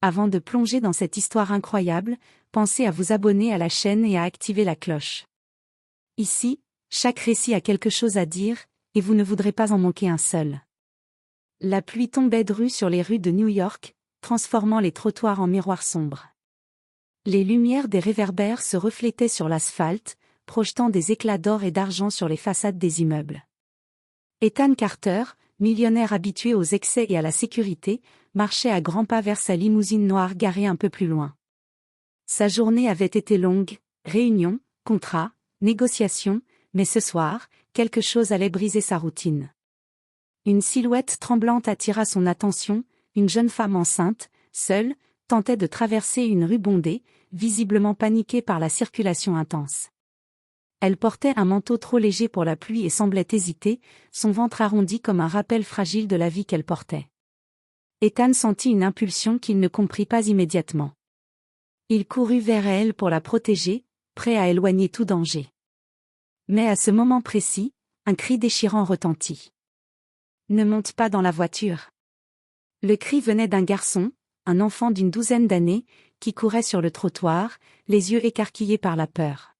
Avant de plonger dans cette histoire incroyable, pensez à vous abonner à la chaîne et à activer la cloche. Ici, chaque récit a quelque chose à dire, et vous ne voudrez pas en manquer un seul. La pluie tombait drue sur les rues de New York, transformant les trottoirs en miroirs sombres. Les lumières des réverbères se reflétaient sur l'asphalte, projetant des éclats d'or et d'argent sur les façades des immeubles. Ethan Carter, millionnaire habitué aux excès et à la sécurité, marchait à grands pas vers sa limousine noire garée un peu plus loin. Sa journée avait été longue, réunions, contrats, négociations, mais ce soir, quelque chose allait briser sa routine. Une silhouette tremblante attira son attention, une jeune femme enceinte, seule, tentait de traverser une rue bondée, visiblement paniquée par la circulation intense. Elle portait un manteau trop léger pour la pluie et semblait hésiter, son ventre arrondi comme un rappel fragile de la vie qu'elle portait. Ethan sentit une impulsion qu'il ne comprit pas immédiatement. Il courut vers elle pour la protéger, prêt à éloigner tout danger. Mais à ce moment précis, un cri déchirant retentit. « Ne monte pas dans la voiture !» Le cri venait d'un garçon, un enfant d'une douzaine d'années, qui courait sur le trottoir, les yeux écarquillés par la peur.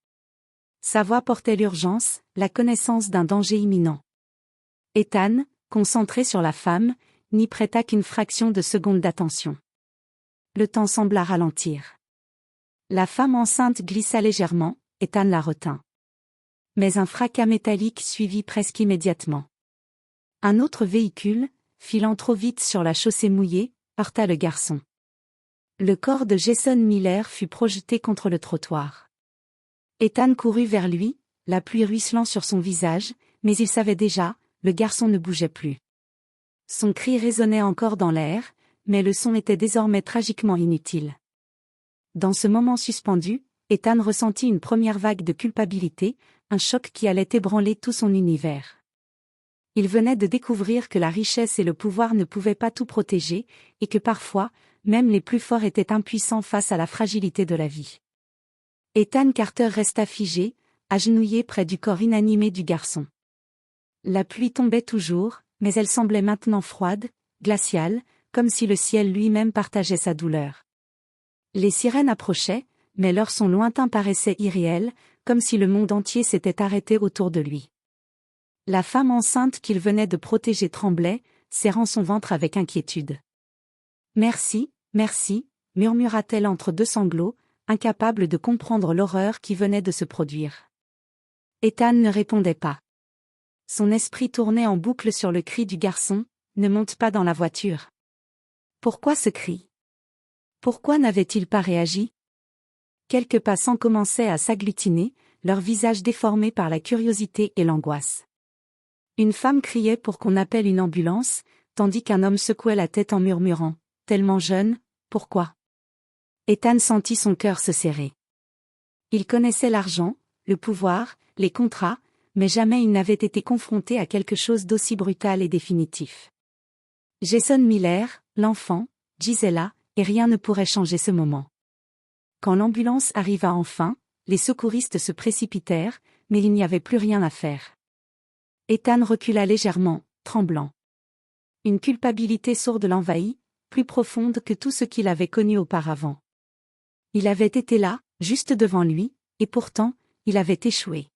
Sa voix portait l'urgence, la connaissance d'un danger imminent. Ethan, concentré sur la femme, n'y prêta qu'une fraction de seconde d'attention. Le temps sembla ralentir. La femme enceinte glissa légèrement, Ethan la retint. Mais un fracas métallique suivit presque immédiatement. Un autre véhicule, filant trop vite sur la chaussée mouillée, heurta le garçon. Le corps de Jason Miller fut projeté contre le trottoir. Ethan courut vers lui, la pluie ruisselant sur son visage, mais il savait déjà, le garçon ne bougeait plus. Son cri résonnait encore dans l'air, mais le son était désormais tragiquement inutile. Dans ce moment suspendu, Ethan ressentit une première vague de culpabilité, un choc qui allait ébranler tout son univers. Il venait de découvrir que la richesse et le pouvoir ne pouvaient pas tout protéger, et que parfois, même les plus forts étaient impuissants face à la fragilité de la vie. Ethan Carter resta figé, agenouillé près du corps inanimé du garçon. La pluie tombait toujours, mais elle semblait maintenant froide, glaciale, comme si le ciel lui-même partageait sa douleur. Les sirènes approchaient, mais leur son lointain paraissait irréel, comme si le monde entier s'était arrêté autour de lui. La femme enceinte qu'il venait de protéger tremblait, serrant son ventre avec inquiétude. « Merci, merci », murmura-t-elle entre deux sanglots, incapable de comprendre l'horreur qui venait de se produire. Ethan ne répondait pas. Son esprit tournait en boucle sur le cri du garçon, « Ne monte pas dans la voiture !» Pourquoi ce cri? Pourquoi n'avait-il pas réagi? Quelques passants commençaient à s'agglutiner, leurs visages déformés par la curiosité et l'angoisse. Une femme criait pour qu'on appelle une ambulance, tandis qu'un homme secouait la tête en murmurant, « Tellement jeune, pourquoi ?» Ethan sentit son cœur se serrer. Il connaissait l'argent, le pouvoir, les contrats, mais jamais il n'avait été confronté à quelque chose d'aussi brutal et définitif. Jason Miller, l'enfant, Gisela, et rien ne pourrait changer ce moment. Quand l'ambulance arriva enfin, les secouristes se précipitèrent, mais il n'y avait plus rien à faire. Ethan recula légèrement, tremblant. Une culpabilité sourde l'envahit, plus profonde que tout ce qu'il avait connu auparavant. Il avait été là, juste devant lui, et pourtant, il avait échoué.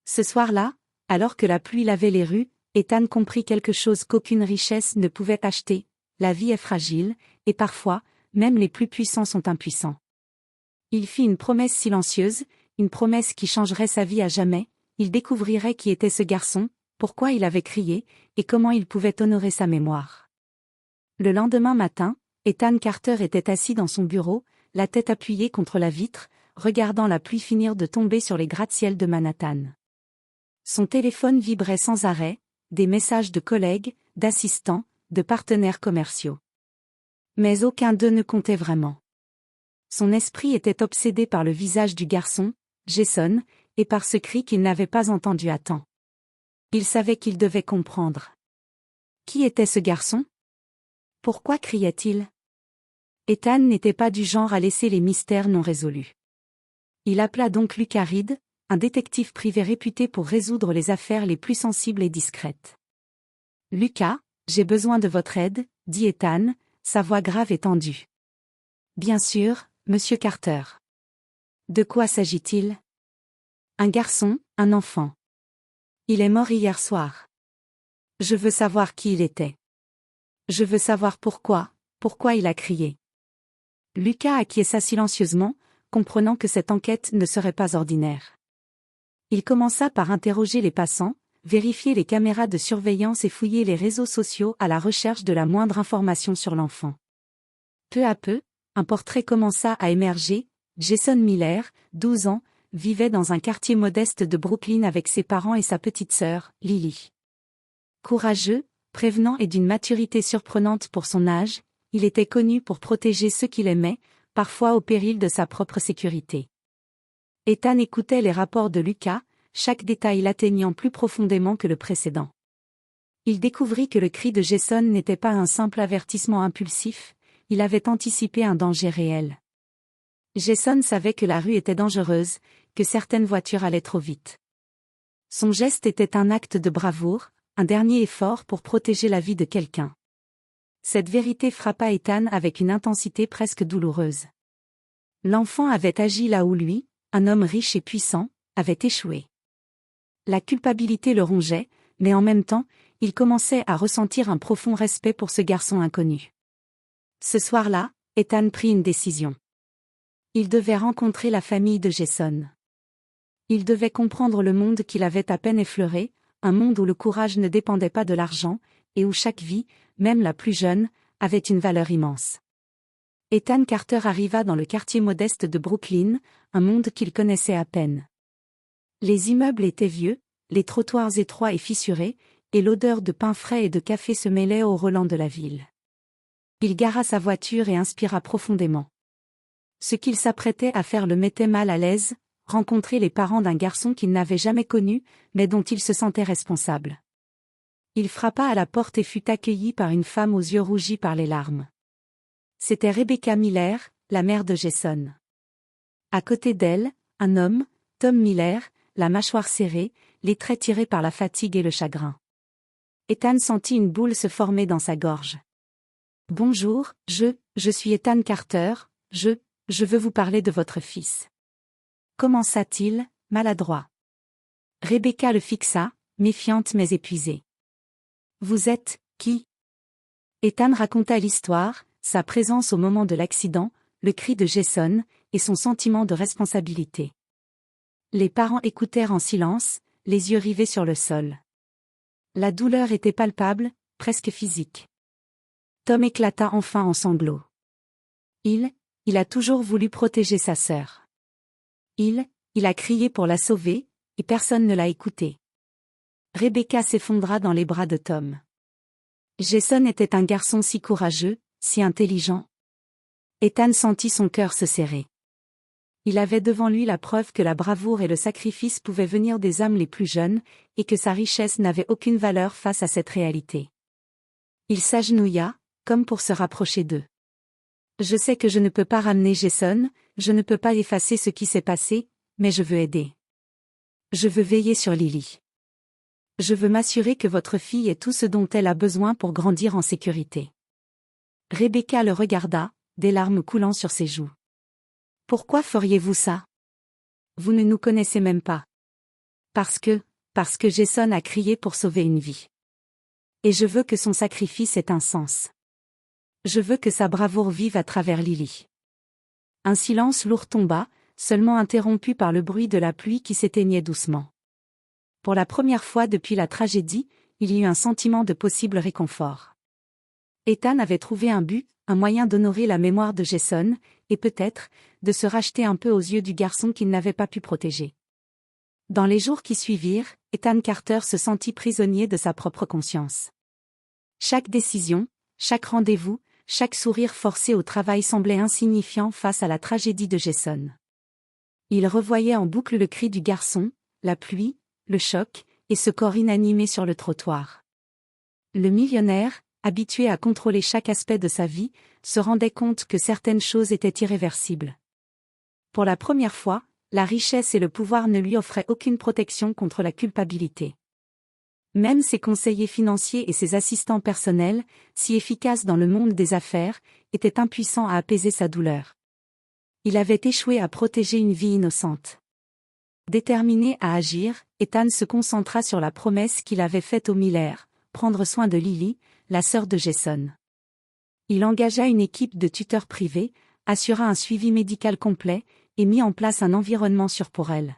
Ce soir-là, alors que la pluie lavait les rues, Ethan comprit quelque chose qu'aucune richesse ne pouvait acheter, la vie est fragile, et parfois, même les plus puissants sont impuissants. Il fit une promesse silencieuse, une promesse qui changerait sa vie à jamais, il découvrirait qui était ce garçon, pourquoi il avait crié, et comment il pouvait honorer sa mémoire. Le lendemain matin, Ethan Carter était assis dans son bureau, la tête appuyée contre la vitre, regardant la pluie finir de tomber sur les gratte-ciel de Manhattan. Son téléphone vibrait sans arrêt, des messages de collègues, d'assistants, de partenaires commerciaux. Mais aucun d'eux ne comptait vraiment. Son esprit était obsédé par le visage du garçon, Jason, et par ce cri qu'il n'avait pas entendu à temps. Il savait qu'il devait comprendre. Qui était ce garçon? Pourquoi criait-il? Ethan n'était pas du genre à laisser les mystères non résolus. Il appela donc Lucas Reed, un détective privé réputé pour résoudre les affaires les plus sensibles et discrètes. « Lucas, j'ai besoin de votre aide, dit Ethan, sa voix grave et tendue. Bien sûr, monsieur Carter. De quoi s'agit-il? Un garçon, un enfant. Il est mort hier soir. Je veux savoir qui il était. Je veux savoir pourquoi il a crié. Lucas acquiesça silencieusement, comprenant que cette enquête ne serait pas ordinaire. Il commença par interroger les passants, vérifier les caméras de surveillance et fouiller les réseaux sociaux à la recherche de la moindre information sur l'enfant. Peu à peu, un portrait commença à émerger. Jason Miller, 12 ans, vivait dans un quartier modeste de Brooklyn avec ses parents et sa petite sœur, Lily. Courageux, prévenant et d'une maturité surprenante pour son âge, il était connu pour protéger ceux qu'il aimait, parfois au péril de sa propre sécurité. Ethan écoutait les rapports de Lucas, chaque détail l'atteignant plus profondément que le précédent. Il découvrit que le cri de Jason n'était pas un simple avertissement impulsif, il avait anticipé un danger réel. Jason savait que la rue était dangereuse, que certaines voitures allaient trop vite. Son geste était un acte de bravoure, un dernier effort pour protéger la vie de quelqu'un. Cette vérité frappa Ethan avec une intensité presque douloureuse. L'enfant avait agi là où lui, un homme riche et puissant, avait échoué. La culpabilité le rongeait, mais en même temps, il commençait à ressentir un profond respect pour ce garçon inconnu. Ce soir-là, Ethan prit une décision. Il devait rencontrer la famille de Jason. Il devait comprendre le monde qu'il avait à peine effleuré, un monde où le courage ne dépendait pas de l'argent, et où chaque vie, même la plus jeune, avait une valeur immense. Ethan Carter arriva dans le quartier modeste de Brooklyn, un monde qu'il connaissait à peine. Les immeubles étaient vieux, les trottoirs étroits et fissurés, et l'odeur de pain frais et de café se mêlait au relent de la ville. Il gara sa voiture et inspira profondément. Ce qu'il s'apprêtait à faire le mettait mal à l'aise, rencontrer les parents d'un garçon qu'il n'avait jamais connu, mais dont il se sentait responsable. Il frappa à la porte et fut accueilli par une femme aux yeux rougis par les larmes. C'était Rebecca Miller, la mère de Jason. À côté d'elle, un homme, Tom Miller, la mâchoire serrée, les traits tirés par la fatigue et le chagrin. Ethan sentit une boule se former dans sa gorge. « Bonjour, je suis Ethan Carter, je veux vous parler de votre fils. » Commença-t-il, maladroit. Rebecca le fixa, méfiante mais épuisée. « Vous êtes, qui ?» Ethan raconta l'histoire, sa présence au moment de l'accident, le cri de Jason, et son sentiment de responsabilité. Les parents écoutèrent en silence, les yeux rivés sur le sol. La douleur était palpable, presque physique. Tom éclata enfin en sanglots. Il a toujours voulu protéger sa sœur. Il a crié pour la sauver, et personne ne l'a écouté. Rebecca s'effondra dans les bras de Tom. Jason était un garçon si courageux, si intelligent. Ethan sentit son cœur se serrer. Il avait devant lui la preuve que la bravoure et le sacrifice pouvaient venir des âmes les plus jeunes, et que sa richesse n'avait aucune valeur face à cette réalité. Il s'agenouilla, comme pour se rapprocher d'eux. « Je sais que je ne peux pas ramener Jason, je ne peux pas effacer ce qui s'est passé, mais je veux aider. Je veux veiller sur Lily. Je veux m'assurer que votre fille ait tout ce dont elle a besoin pour grandir en sécurité. » Rebecca le regarda, des larmes coulant sur ses joues. « Pourquoi feriez-vous ça? Vous ne nous connaissez même pas. » Parce que Jason a crié pour sauver une vie. Et je veux que son sacrifice ait un sens. Je veux que sa bravoure vive à travers Lily. Un silence lourd tomba, seulement interrompu par le bruit de la pluie qui s'éteignait doucement. Pour la première fois depuis la tragédie, il y eut un sentiment de possible réconfort. Ethan avait trouvé un but, un moyen d'honorer la mémoire de Jason, et peut-être, de se racheter un peu aux yeux du garçon qu'il n'avait pas pu protéger. Dans les jours qui suivirent, Ethan Carter se sentit prisonnier de sa propre conscience. Chaque décision, chaque rendez-vous, chaque sourire forcé au travail semblait insignifiant face à la tragédie de Jason. Il revoyait en boucle le cri du garçon, la pluie, le choc, et ce corps inanimé sur le trottoir. Le millionnaire, habitué à contrôler chaque aspect de sa vie, se rendait compte que certaines choses étaient irréversibles. Pour la première fois, la richesse et le pouvoir ne lui offraient aucune protection contre la culpabilité. Même ses conseillers financiers et ses assistants personnels, si efficaces dans le monde des affaires, étaient impuissants à apaiser sa douleur. Il avait échoué à protéger une vie innocente. Déterminé à agir, Ethan se concentra sur la promesse qu'il avait faite aux Miller, prendre soin de Lily, la sœur de Jason. Il engagea une équipe de tuteurs privés, assura un suivi médical complet, et mit en place un environnement sûr pour elle.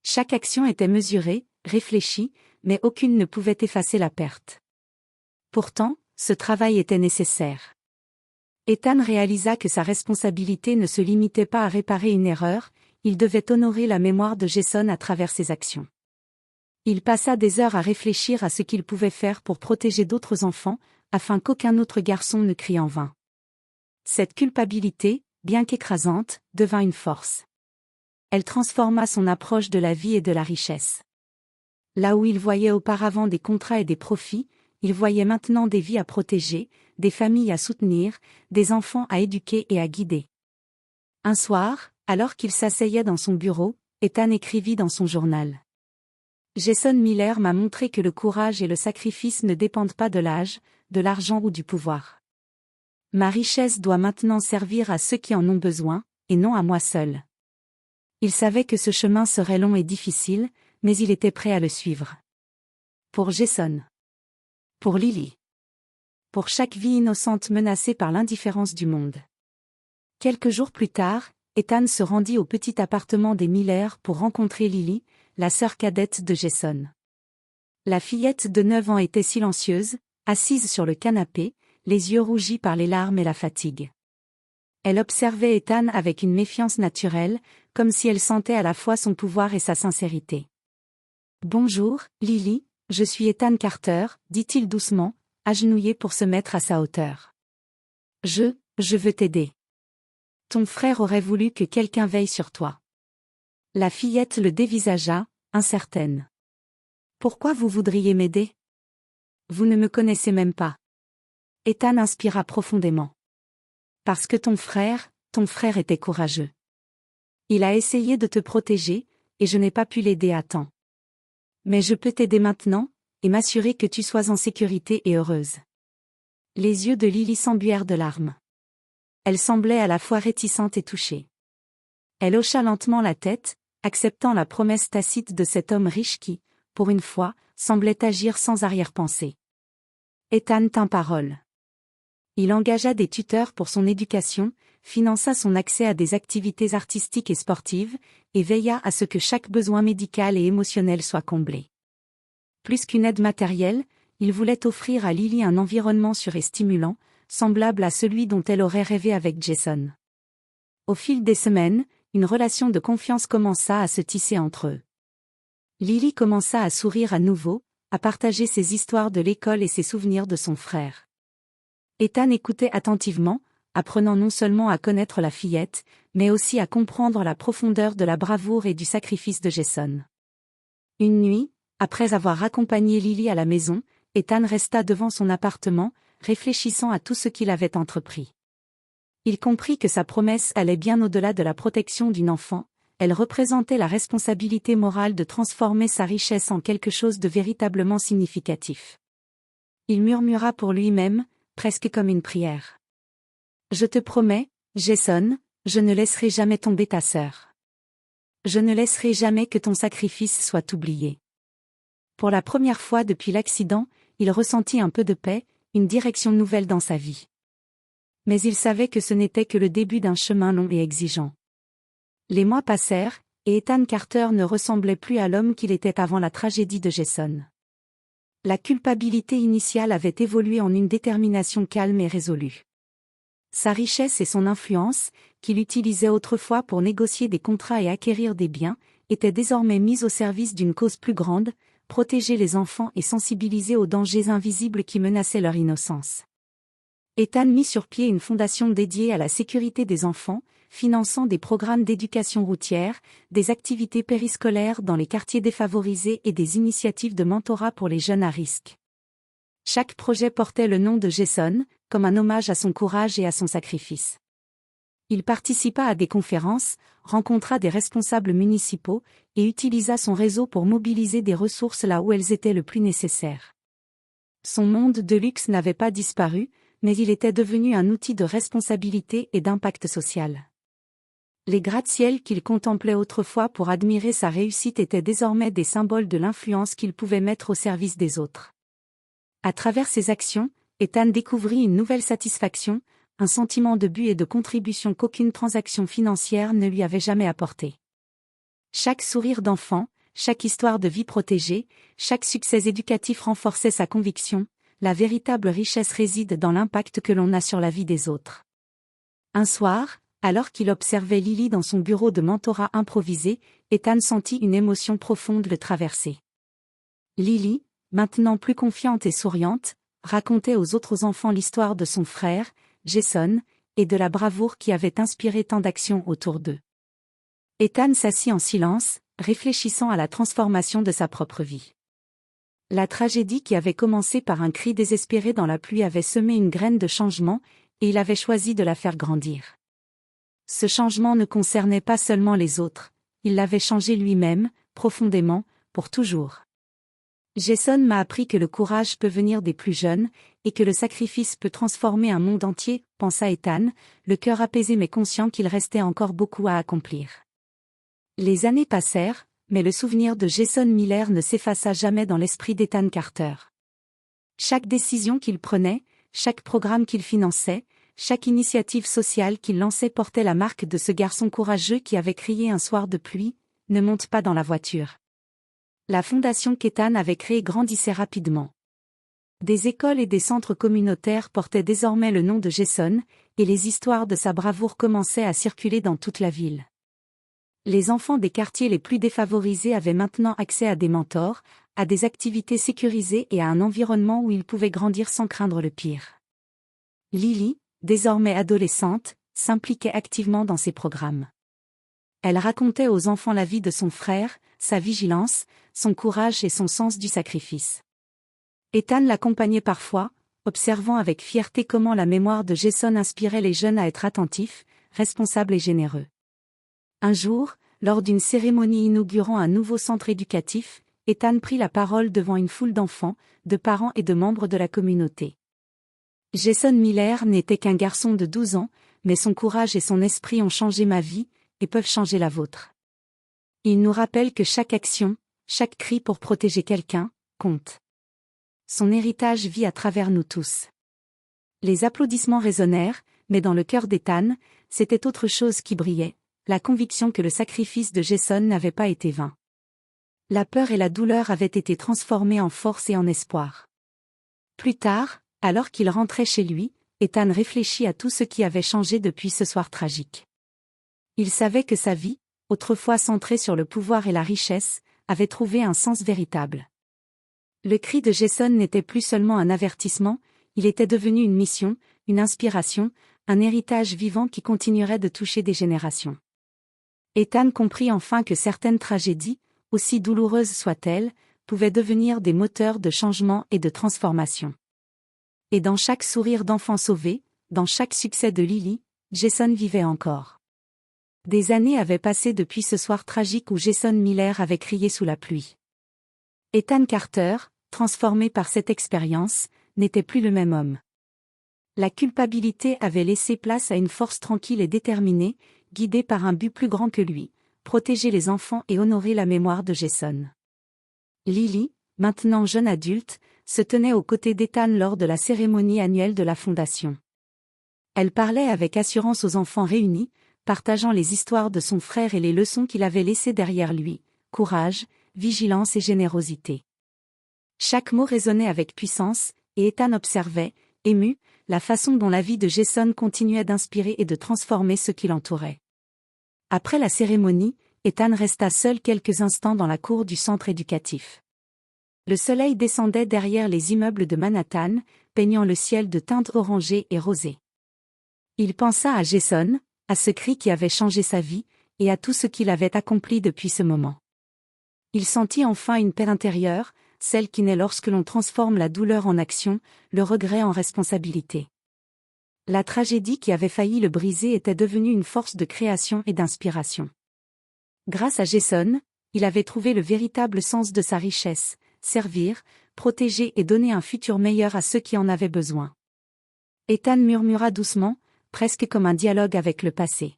Chaque action était mesurée, réfléchie, mais aucune ne pouvait effacer la perte. Pourtant, ce travail était nécessaire. Ethan réalisa que sa responsabilité ne se limitait pas à réparer une erreur, il devait honorer la mémoire de Jason à travers ses actions. Il passa des heures à réfléchir à ce qu'il pouvait faire pour protéger d'autres enfants, afin qu'aucun autre garçon ne crie en vain. Cette culpabilité, bien qu'écrasante, devint une force. Elle transforma son approche de la vie et de la richesse. Là où il voyait auparavant des contrats et des profits, il voyait maintenant des vies à protéger, des familles à soutenir, des enfants à éduquer et à guider. Un soir, alors qu'il s'asseyait dans son bureau, Ethan écrivit dans son journal. Jason Miller m'a montré que le courage et le sacrifice ne dépendent pas de l'âge, de l'argent ou du pouvoir. Ma richesse doit maintenant servir à ceux qui en ont besoin, et non à moi seul. Il savait que ce chemin serait long et difficile, mais il était prêt à le suivre. Pour Jason. Pour Lily. Pour chaque vie innocente menacée par l'indifférence du monde. Quelques jours plus tard, Ethan se rendit au petit appartement des Miller pour rencontrer Lily, la sœur cadette de Jason. La fillette de 9 ans était silencieuse, assise sur le canapé, les yeux rougis par les larmes et la fatigue. Elle observait Ethan avec une méfiance naturelle, comme si elle sentait à la fois son pouvoir et sa sincérité. « Bonjour, Lily, je suis Ethan Carter, dit-il doucement, agenouillé pour se mettre à sa hauteur. Je veux t'aider. Ton frère aurait voulu que quelqu'un veille sur toi. » La fillette le dévisagea, incertaine. « Pourquoi vous voudriez m'aider? Vous ne me connaissez même pas. » Ethan inspira profondément. « Parce que ton frère était courageux. Il a essayé de te protéger, et je n'ai pas pu l'aider à temps. Mais je peux t'aider maintenant, et m'assurer que tu sois en sécurité et heureuse. » Les yeux de Lily s'embuèrent de larmes. Elle semblait à la fois réticente et touchée. Elle hocha lentement la tête, acceptant la promesse tacite de cet homme riche qui, pour une fois, semblait agir sans arrière-pensée. Ethan tint parole. Il engagea des tuteurs pour son éducation, finança son accès à des activités artistiques et sportives, et veilla à ce que chaque besoin médical et émotionnel soit comblé. Plus qu'une aide matérielle, il voulait offrir à Lily un environnement sûr et stimulant, semblable à celui dont elle aurait rêvé avec Jason. Au fil des semaines, une relation de confiance commença à se tisser entre eux. Lily commença à sourire à nouveau, à partager ses histoires de l'école et ses souvenirs de son frère. Ethan écoutait attentivement, apprenant non seulement à connaître la fillette, mais aussi à comprendre la profondeur de la bravoure et du sacrifice de Jason. Une nuit, après avoir accompagné Lily à la maison, Ethan resta devant son appartement, réfléchissant à tout ce qu'il avait entrepris. Il comprit que sa promesse allait bien au-delà de la protection d'une enfant, elle représentait la responsabilité morale de transformer sa richesse en quelque chose de véritablement significatif. Il murmura pour lui-même, presque comme une prière. « Je te promets, Jason, je ne laisserai jamais tomber ta sœur. Je ne laisserai jamais que ton sacrifice soit oublié. » Pour la première fois depuis l'accident, il ressentit un peu de paix, une direction nouvelle dans sa vie. Mais il savait que ce n'était que le début d'un chemin long et exigeant. Les mois passèrent, et Ethan Carter ne ressemblait plus à l'homme qu'il était avant la tragédie de Jason. La culpabilité initiale avait évolué en une détermination calme et résolue. Sa richesse et son influence, qu'il utilisait autrefois pour négocier des contrats et acquérir des biens, étaient désormais mises au service d'une cause plus grande, protéger les enfants et sensibiliser aux dangers invisibles qui menaçaient leur innocence. Ethan mit sur pied une fondation dédiée à la sécurité des enfants, finançant des programmes d'éducation routière, des activités périscolaires dans les quartiers défavorisés et des initiatives de mentorat pour les jeunes à risque. Chaque projet portait le nom de Jason, comme un hommage à son courage et à son sacrifice. Il participa à des conférences, rencontra des responsables municipaux, et utilisa son réseau pour mobiliser des ressources là où elles étaient le plus nécessaires. Son monde de luxe n'avait pas disparu, mais il était devenu un outil de responsabilité et d'impact social. Les gratte-ciels qu'il contemplait autrefois pour admirer sa réussite étaient désormais des symboles de l'influence qu'il pouvait mettre au service des autres. À travers ses actions, Ethan découvrit une nouvelle satisfaction, un sentiment de but et de contribution qu'aucune transaction financière ne lui avait jamais apporté. Chaque sourire d'enfant, chaque histoire de vie protégée, chaque succès éducatif renforçait sa conviction, la véritable richesse réside dans l'impact que l'on a sur la vie des autres. Un soir, alors qu'il observait Lily dans son bureau de mentorat improvisé, Ethan sentit une émotion profonde le traverser. Lily, maintenant plus confiante et souriante, racontait aux autres enfants l'histoire de son frère, Jason, et de la bravoure qui avait inspiré tant d'actions autour d'eux. Ethan s'assit en silence, réfléchissant à la transformation de sa propre vie. La tragédie qui avait commencé par un cri désespéré dans la pluie avait semé une graine de changement, et il avait choisi de la faire grandir. Ce changement ne concernait pas seulement les autres, il l'avait changé lui-même, profondément, pour toujours. Jason m'a appris que le courage peut venir des plus jeunes, et que le sacrifice peut transformer un monde entier, pensa Ethan, le cœur apaisé mais conscient qu'il restait encore beaucoup à accomplir. Les années passèrent, mais le souvenir de Jason Miller ne s'effaça jamais dans l'esprit d'Ethan Carter. Chaque décision qu'il prenait, chaque programme qu'il finançait, chaque initiative sociale qu'il lançait portait la marque de ce garçon courageux qui avait crié un soir de pluie, « Ne monte pas dans la voiture ». La fondation qu'Ethan avait créée grandissait rapidement. Des écoles et des centres communautaires portaient désormais le nom de Jason, et les histoires de sa bravoure commençaient à circuler dans toute la ville. Les enfants des quartiers les plus défavorisés avaient maintenant accès à des mentors, à des activités sécurisées et à un environnement où ils pouvaient grandir sans craindre le pire. Lily, désormais adolescente, s'impliquait activement dans ces programmes. Elle racontait aux enfants la vie de son frère, sa vigilance, son courage et son sens du sacrifice. Ethan l'accompagnait parfois, observant avec fierté comment la mémoire de Jason inspirait les jeunes à être attentifs, responsables et généreux. Un jour, lors d'une cérémonie inaugurant un nouveau centre éducatif, Ethan prit la parole devant une foule d'enfants, de parents et de membres de la communauté. Jason Miller n'était qu'un garçon de 12 ans, mais son courage et son esprit ont changé ma vie, et peuvent changer la vôtre. Il nous rappelle que chaque action, chaque cri pour protéger quelqu'un, compte. Son héritage vit à travers nous tous. Les applaudissements résonnèrent, mais dans le cœur d'Ethan, c'était autre chose qui brillait, la conviction que le sacrifice de Jason n'avait pas été vain. La peur et la douleur avaient été transformées en force et en espoir. Plus tard, alors qu'il rentrait chez lui, Ethan réfléchit à tout ce qui avait changé depuis ce soir tragique. Il savait que sa vie, autrefois centrée sur le pouvoir et la richesse, avait trouvé un sens véritable. Le cri de Jason n'était plus seulement un avertissement, il était devenu une mission, une inspiration, un héritage vivant qui continuerait de toucher des générations. Ethan comprit enfin que certaines tragédies, aussi douloureuses soient-elles, pouvaient devenir des moteurs de changement et de transformation. Et dans chaque sourire d'enfant sauvé, dans chaque succès de Lily, Jason vivait encore. Des années avaient passé depuis ce soir tragique où Jason Miller avait crié sous la pluie. Ethan Carter, transformé par cette expérience, n'était plus le même homme. La culpabilité avait laissé place à une force tranquille et déterminée, guidée par un but plus grand que lui, protéger les enfants et honorer la mémoire de Jason. Lily, maintenant jeune adulte, se tenait aux côtés d'Ethan lors de la cérémonie annuelle de la Fondation. Elle parlait avec assurance aux enfants réunis, partageant les histoires de son frère et les leçons qu'il avait laissées derrière lui, courage, vigilance et générosité. Chaque mot résonnait avec puissance, et Ethan observait, ému, la façon dont la vie de Jason continuait d'inspirer et de transformer ceux qui l'entouraient. Après la cérémonie, Ethan resta seul quelques instants dans la cour du centre éducatif. Le soleil descendait derrière les immeubles de Manhattan, peignant le ciel de teintes orangées et rosées. Il pensa à Jason, à ce cri qui avait changé sa vie, et à tout ce qu'il avait accompli depuis ce moment. Il sentit enfin une paix intérieure, celle qui naît lorsque l'on transforme la douleur en action, le regret en responsabilité. La tragédie qui avait failli le briser était devenue une force de création et d'inspiration. Grâce à Jason, il avait trouvé le véritable sens de sa richesse, servir, protéger et donner un futur meilleur à ceux qui en avaient besoin. Ethan murmura doucement, presque comme un dialogue avec le passé.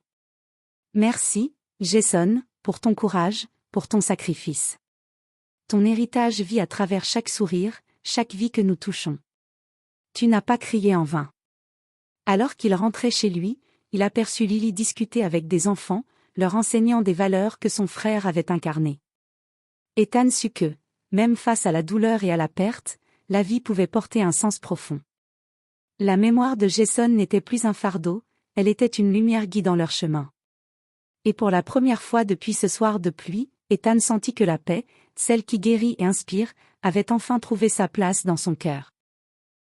Merci, Jason, pour ton courage, pour ton sacrifice. Ton héritage vit à travers chaque sourire, chaque vie que nous touchons. Tu n'as pas crié en vain. Alors qu'il rentrait chez lui, il aperçut Lily discuter avec des enfants, leur enseignant des valeurs que son frère avait incarnées. Ethan sut que, même face à la douleur et à la perte, la vie pouvait porter un sens profond. La mémoire de Jason n'était plus un fardeau, elle était une lumière guidant leur chemin. Et pour la première fois depuis ce soir de pluie, Ethan sentit que la paix, celle qui guérit et inspire, avait enfin trouvé sa place dans son cœur.